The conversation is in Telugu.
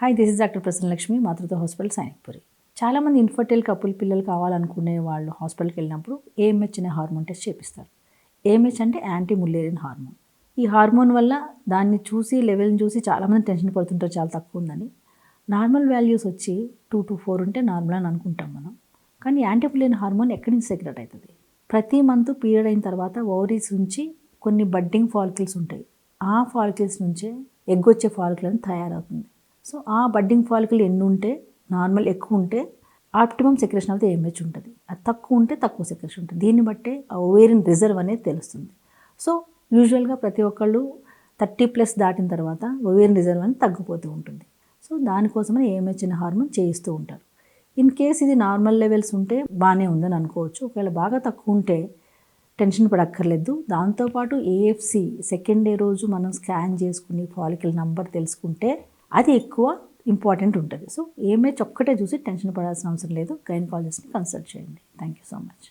Hi, this is doctor Prasanna Lakshmi, మాతృత్వ హాస్పిటల్, సైనిక్పురి. చాలామంది ఇన్ఫర్టైల్ కపుల్ పిల్లలు కావాలనుకునే వాళ్ళు హాస్పిటల్కి వెళ్ళినప్పుడు ఏఎంహెచ్ అనే హార్మోన్ టెస్ట్ చేపిస్తారు. ఏఎంహెచ్ అంటే యాంటీ ముల్లేరియన్ హార్మోన్. ఈ హార్మోన్ వల్ల దాన్ని చూసి లెవెల్ని చూసి చాలామంది టెన్షన్ పడుతుంటారు, చాలా తక్కువ ఉందని. నార్మల్ వాల్యూస్ వచ్చి 2 to 4 ఉంటే నార్మల్ అని అనుకుంటాం మనం. కానీ యాంటీ ముల్లేరియన్ హార్మోన్ ఎక్కడి నుంచి సెక్రెట్ అవుతుంది? ప్రతి మంత్ పీరియడ్ అయిన తర్వాత ఓవరీస్ నుంచి కొన్ని బడ్డింగ్ ఫాలికల్స్ ఉంటాయి. ఆ ఫాలికల్స్ నుంచే ఎగ్ వచ్చే ఫాలికల్ అని తయారవుతుంది. సో ఆ బడ్డింగ్ ఫాలికల్ ఎన్ని ఉంటే, నార్మల్ ఎక్కువ ఉంటే optimum secretion of the AMH ఉంటుంది. అది తక్కువ ఉంటే తక్కువ సెక్రెషన్ ఉంటుంది. దీన్ని బట్టే ఆ ఓవేరియన్ రిజర్వ్ అనేది తెలుస్తుంది. సో యూజువల్గా ప్రతి ఒక్కళ్ళు 30+ దాటిన తర్వాత ఓవేరియన్ రిజర్వ్ అనేది తగ్గిపోతూ ఉంటుంది. సో దానికోసమని ఏఎంహెచ్ అనే హార్మోన్ చేయిస్తూ ఉంటారు. ఇన్ కేస్ ఇది నార్మల్ లెవెల్స్ ఉంటే బాగానే ఉందని అనుకోవచ్చు. ఒకవేళ బాగా తక్కువ ఉంటే టెన్షన్ పడక్కర్లేదు. దాంతోపాటు ఏఎఫ్సి సెకండ్ డే రోజు మనం స్కాన్ చేసుకుని ఫాలికల్ నంబర్ తెలుసుకుంటే అది ఎక్కువ ఇంపార్టెంట్ ఉంటుంది. సో ఏఎంహెచ్ ఒక్కటే చూసి టెన్షన్ పడాల్సిన అవసరం లేదు. గైనకాలజిస్ట్ని కన్సల్ట్ చేయండి. Thank you so much.